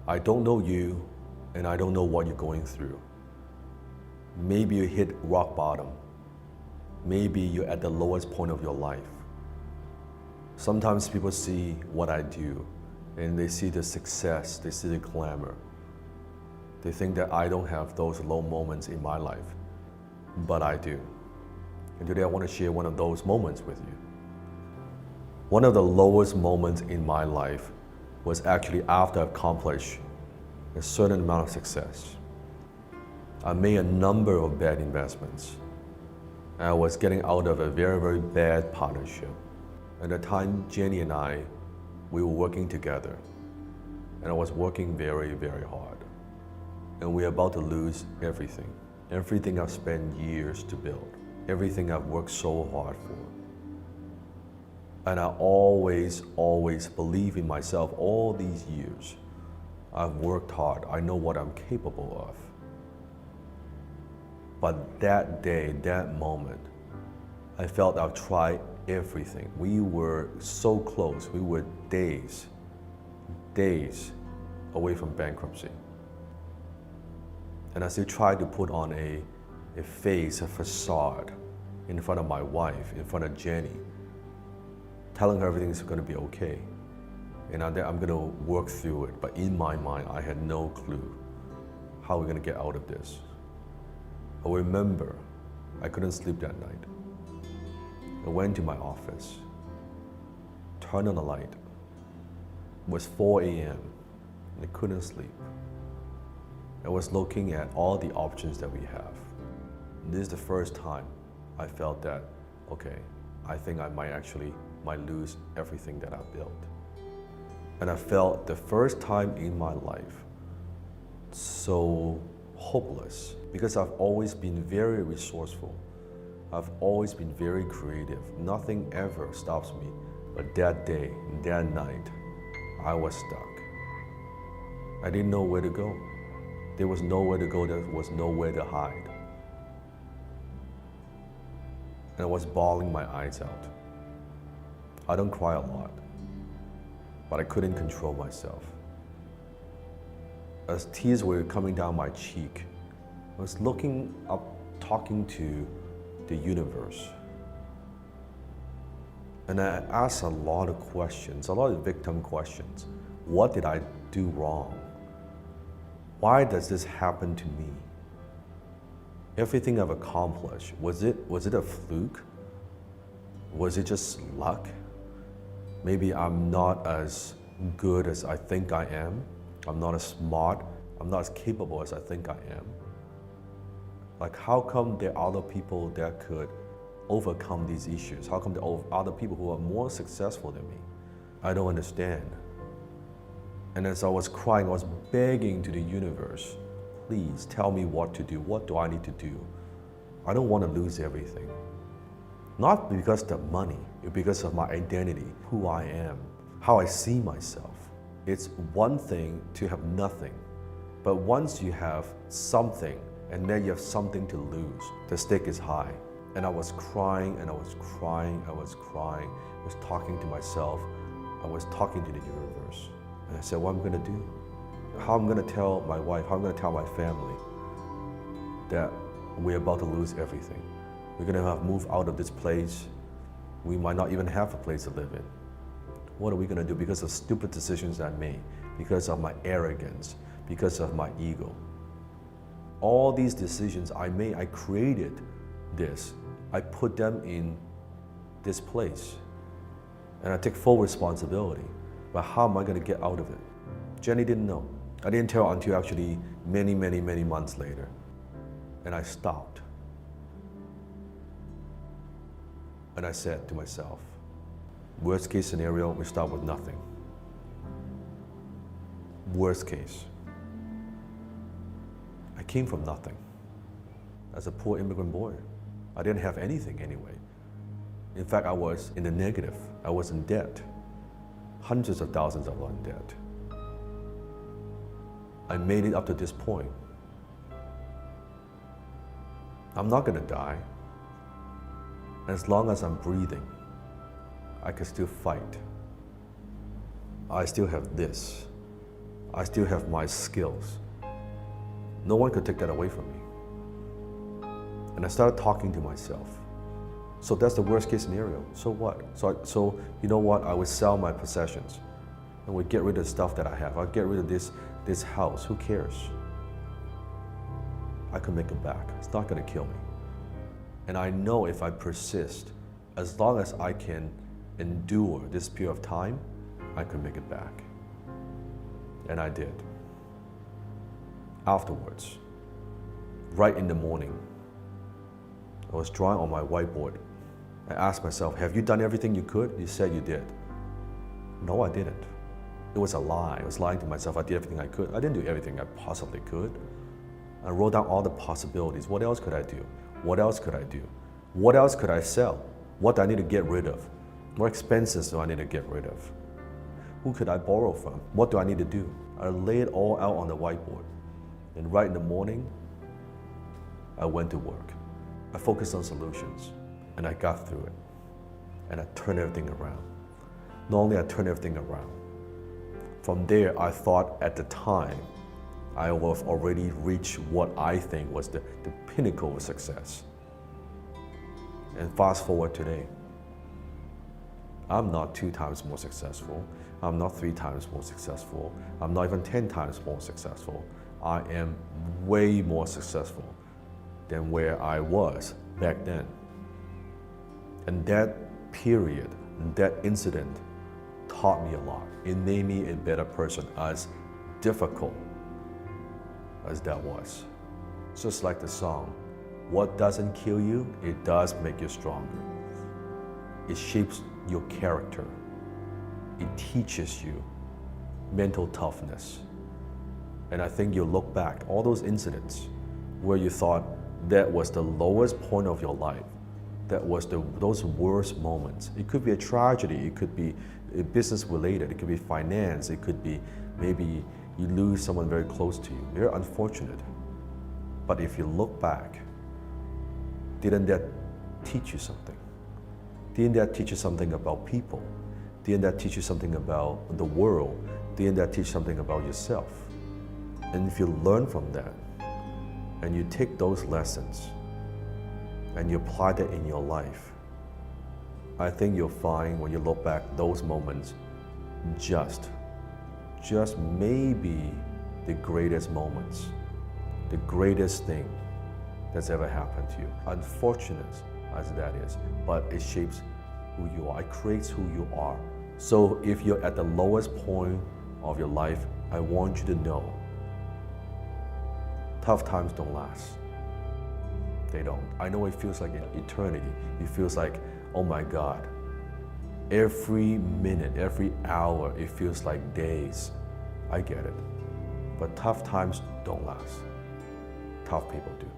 I don't know you, and I don't know what you're going through. Maybe you hit rock bottom. Maybe you're at the lowest point of your life. Sometimes people see what I do, and they see the success, they see the glamour. They think that I don't have those low moments in my life, but I do. And today I want to share one of those moments with you. One of the lowest moments in my life was actually after I accomplished a certain amount of success. I made a number of bad investments. I was getting out of a very, very bad partnership. At the time, Jenny and I, we were working together. And I was working very, very hard. And we were about to lose everything. Everything I've spent years to build. Everything I've worked so hard for. And I always believe in myself all these years. I've worked hard. I know what I'm capable of. But that day, that moment, I felt I've tried everything. We were so close. We were days away from bankruptcy. And I still tried to put on a face, a facade in front of my wife, in front of Jenny, telling her everything's gonna be okay. And I'm gonna work through it. But in my mind, I had no clue how we're gonna get out of this. I remember I couldn't sleep that night. I went to my office, turned on the light. It was 4 a.m. and I couldn't sleep. I was looking at all the options that we have. This is the first time I felt that, okay, I think I might lose everything that I've built. And I felt the first time in my life so hopeless, because I've always been very resourceful. I've always been very creative. Nothing ever stops me. But that day, that night, I was stuck. I didn't know where to go. There was nowhere to go, there was nowhere to hide. And I was bawling my eyes out. I don't cry a lot, but I couldn't control myself. As tears were coming down my cheek, I was looking up, talking to the universe. And I asked a lot of questions, a lot of victim questions. What did I do wrong? Why does this happen to me? Everything I've accomplished, was it a fluke? Was it just luck? Maybe I'm not as good as I think I am. I'm not as smart. I'm not as capable as I think I am. Like, how come there are other people that could overcome these issues? How come there are other people who are more successful than me? I don't understand. And as I was crying, I was begging to the universe, please tell me what to do. What do I need to do? I don't want to lose everything. Not because of the money, it's because of my identity, who I am, how I see myself. It's one thing to have nothing, but once you have something and then you have something to lose, the stake is high. And I was crying and I was crying, I was crying. I was talking to myself, I was talking to the universe. And I said, what am I gonna do? How am I gonna tell my wife, how am I gonna tell my family that we're about to lose everything? We're gonna have moved out of this place. We might not even have a place to live in. What are we gonna do because of stupid decisions I made, because of my arrogance, because of my ego? All these decisions I made, I created this. I put them in this place. And I take full responsibility. But how am I gonna get out of it? Jenny didn't know. I didn't tell her until actually many months later. And I stopped. And I said to myself, worst case scenario, we start with nothing. Worst case. I came from nothing. As a poor immigrant boy, I didn't have anything anyway. In fact, I was in the negative. I was in debt. Hundreds of thousands of dollars in debt. I made it up to this point. I'm not gonna die. As long as I'm breathing, I can still fight. I still have this. I still have my skills. No one could take that away from me. And I started talking to myself. So that's the worst case scenario. So what? So you know what? I would sell my possessions and would get rid of the stuff that I have. I'd get rid of this house. Who cares? I could make it back. It's not going to kill me. And I know if I persist, as long as I can endure this period of time, I could make it back. And I did. Afterwards, right in the morning, I was drawing on my whiteboard. I asked myself, have you done everything you could? You said you did. No, I didn't. It was a lie. I was lying to myself. I did everything I could. I didn't do everything I possibly could. I wrote down all the possibilities. What else could I do? What else could I do? What else could I sell? What do I need to get rid of? What expenses do I need to get rid of? Who could I borrow from? What do I need to do? I laid it all out on the whiteboard. And right in the morning, I went to work. I focused on solutions, and I got through it. And I turned everything around. Not only I turned everything around, from there, I thought at the time, I would have already reached what I think was the pinnacle of success. And fast forward today, I'm not 2 times more successful. I'm not 3 times more successful. I'm not even 10 times more successful. I am way more successful than where I was back then. And that period, that incident taught me a lot. It made me a better person, as difficult as that was. Just like the song, what doesn't kill you, it does make you stronger. It shapes your character. It teaches you mental toughness. And I think you look back, all those incidents where you thought that was the lowest point of your life, that was those worst moments. It could be a tragedy, it could be business related, it could be finance, it could be maybe you lose someone very close to you. Very unfortunate. But if you look back, didn't that teach you something? Didn't that teach you something about people? Didn't that teach you something about the world? Didn't that teach something about yourself? And if you learn from that, and you take those lessons, and you apply that in your life, I think you'll find when you look back, those moments just maybe the greatest moments, the greatest thing that's ever happened to you. Unfortunate as that is, but it shapes who you are. It creates who you are. So if you're at the lowest point of your life, I want you to know, tough times don't last. They don't. I know it feels like an eternity. It feels like, oh my God, every minute, every hour, it feels like days. I get it. But tough times don't last. Tough people do.